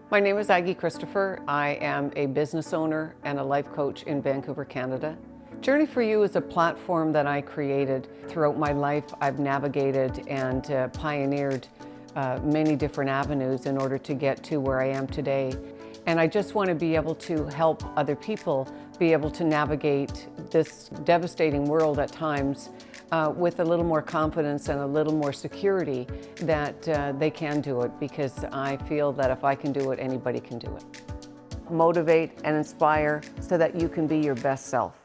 My name is Aggie Christopher. I am a business owner and a life coach in Vancouver, Canada. Journey for You is a platform that I created. Throughout my life, I've navigated and pioneered many different avenues in order to get to where I am today. And I just want to be able to help other people be able to navigate this devastating world at times with a little more confidence and a little more security that they can do it, because I feel that if I can do it, anybody can do it. Motivate and inspire so that you can be your best self.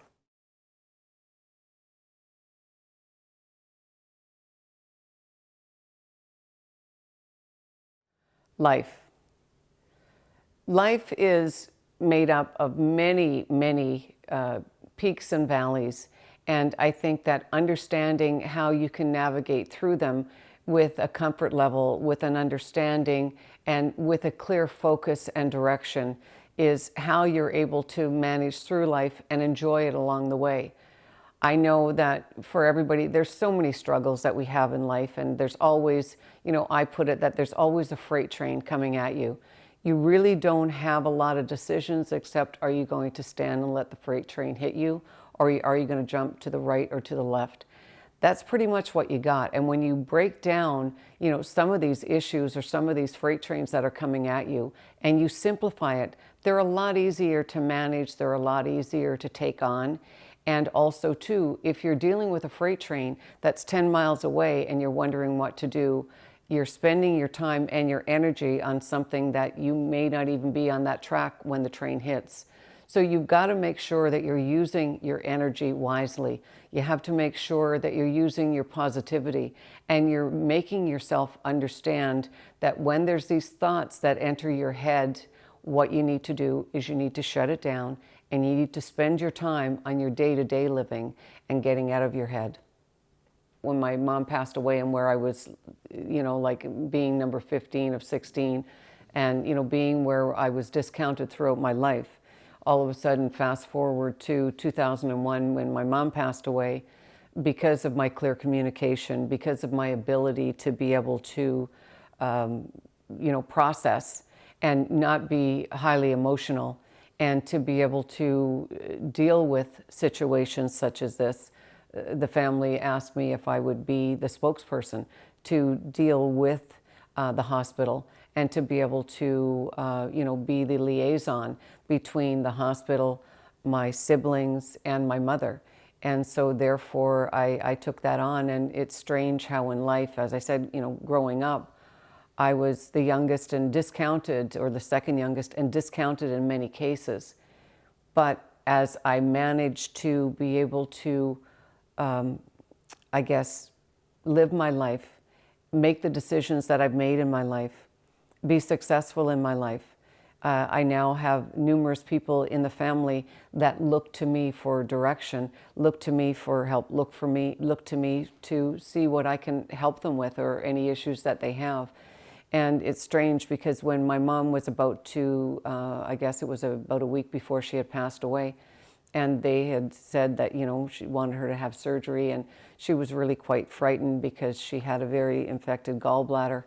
Life. Life is made up of many, many peaks and valleys. And I think that understanding how you can navigate through them with a comfort level, with an understanding, and with a clear focus and direction is how you're able to manage through life and enjoy it along the way. I know that for everybody, there's so many struggles that we have in life, and there's always, I put it that there's always a freight train coming at you. You really don't have a lot of decisions except, are you going to stand and let the freight train hit you, or are you going to jump to the right or to the left? That's pretty much what you got. And when you break down, some of these issues or some of these freight trains that are coming at you, and you simplify it, they're a lot easier to manage, they're a lot easier to take on. And also too, if you're dealing with a freight train that's 10 miles away and you're wondering what to do, you're spending your time and your energy on something that you may not even be on that track when the train hits. So you've got to make sure that you're using your energy wisely. You have to make sure that you're using your positivity and you're making yourself understand that when there's these thoughts that enter your head, what you need to do is you need to shut it down, and you need to spend your time on your day-to-day living and getting out of your head. When my mom passed away, and where I was, like being number 15 of 16, and, being where I was discounted throughout my life, all of a sudden, fast forward to 2001 when my mom passed away, because of my clear communication, because of my ability to be able to, process and not be highly emotional, and to be able to deal with situations such as this. The family asked me if I would be the spokesperson to deal with the hospital, and to be able to, be the liaison between the hospital, my siblings, and my mother. And so therefore I took that on. And it's strange how in life, as I said, growing up, I was the youngest and discounted, or the second youngest and discounted in many cases. But as I managed to be able to, live my life, make the decisions that I've made in my life, be successful in my life, I now have numerous people in the family that look to me for direction, look to me for help, look to me to see what I can help them with, or any issues that they have. And it's strange because when my mom was about to, it was about a week before she had passed away, and they had said that, she wanted her to have surgery, and she was really quite frightened because she had a very infected gallbladder.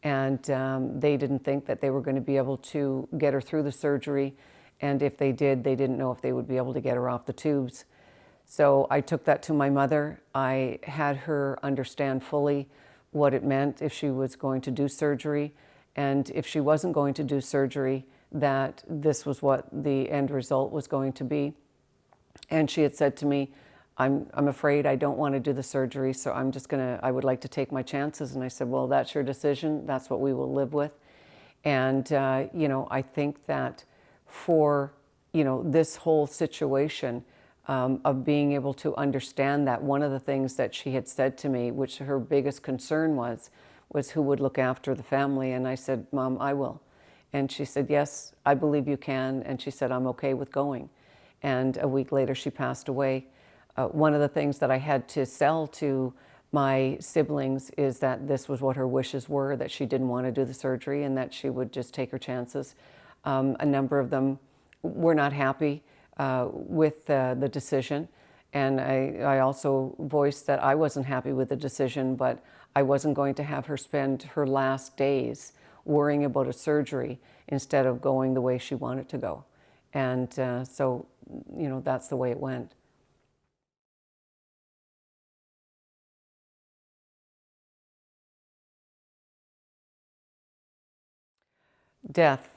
And they didn't think that they were going to be able to get her through the surgery. And if they did, they didn't know if they would be able to get her off the tubes. So I took that to my mother. I had her understand fully what it meant if she was going to do surgery, and if she wasn't going to do surgery, that this was what the end result was going to be. And she had said to me, I'm afraid I don't want to do the surgery, so I would like to take my chances. And I said, well, that's your decision. That's what we will live with. And, I think that for, this whole situation, of being able to understand that, one of the things that she had said to me, which her biggest concern was who would look after the family. And I said, Mom, I will. And she said, yes, I believe you can. And she said, I'm okay with going. And a week later, she passed away. One of the things that I had to sell to my siblings is that this was what her wishes were, that she didn't want to do the surgery and that she would just take her chances. A number of them were not happy with the decision. And I also voiced that I wasn't happy with the decision, but I wasn't going to have her spend her last days worrying about a surgery instead of going the way she wanted to go. And so, you know, that's the way it went. Death.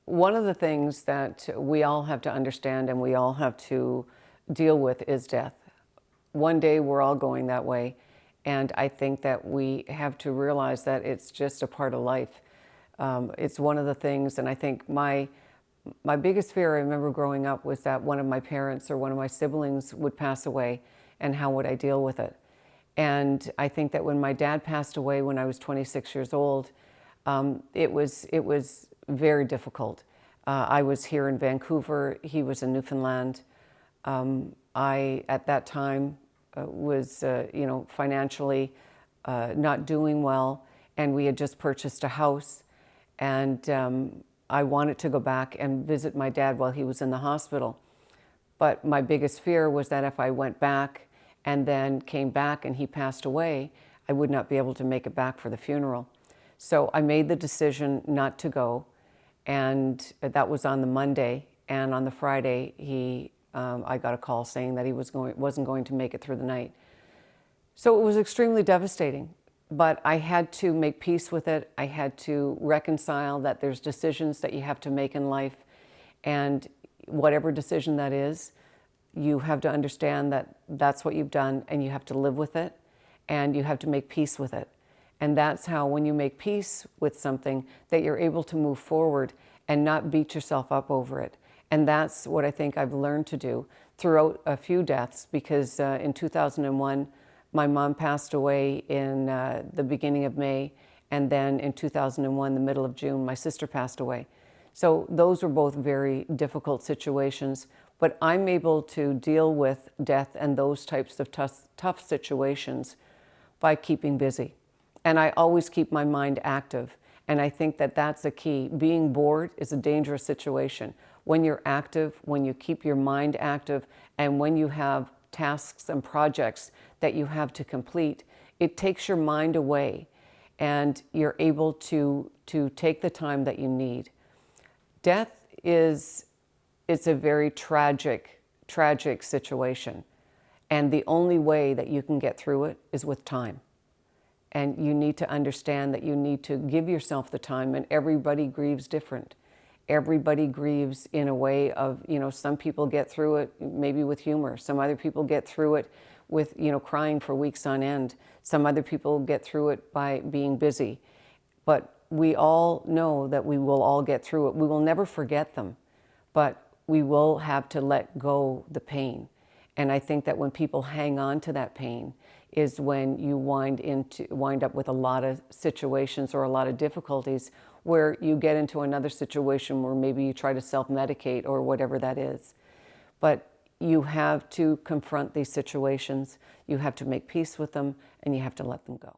One of the things that we all have to understand and we all have to deal with is death. One day we're all going that way, and I think that we have to realize that it's just a part of life. It's one of the things, and I think my biggest fear I remember growing up was that one of my parents or one of my siblings would pass away, and how would I deal with it? And I think that when my dad passed away when I was 26 years old, it was very difficult. I was here in Vancouver. He was in Newfoundland. I, at that time, was, you know, financially not doing well, and we had just purchased a house, and I wanted to go back and visit my dad while he was in the hospital. But my biggest fear was that if I went back and then came back and he passed away, I would not be able to make it back for the funeral. So I made the decision not to go, and that was on the Monday. And on the Friday, I got a call saying that he wasn't going to make it through the night. So it was extremely devastating, but I had to make peace with it. I had to reconcile that there's decisions that you have to make in life, and whatever decision that is, you have to understand that that's what you've done, and you have to live with it, and you have to make peace with it. And that's how, when you make peace with something, that you're able to move forward and not beat yourself up over it. And that's what I think I've learned to do throughout a few deaths, because in 2001, my mom passed away in the beginning of May, and then in 2001, the middle of June, my sister passed away. So those were both very difficult situations, but I'm able to deal with death and those types of tough situations by keeping busy. And I always keep my mind active. And I think that that's a key. Being bored is a dangerous situation. When you're active, when you keep your mind active, and when you have tasks and projects that you have to complete, it takes your mind away, and you're able to take the time that you need. Death it's a very tragic situation. And the only way that you can get through it is with time. And you need to understand that you need to give yourself the time, and everybody grieves different. Everybody grieves in a way of, you know, some people get through it maybe with humor. Some other people get through it with, you know, crying for weeks on end. Some other people get through it by being busy. But we all know that we will all get through it. We will never forget them, but we will have to let go the pain. And I think that when people hang on to that pain is when you wind up with a lot of situations or a lot of difficulties where you get into another situation where maybe you try to self-medicate or whatever that is. But you have to confront these situations, you have to make peace with them, and you have to let them go.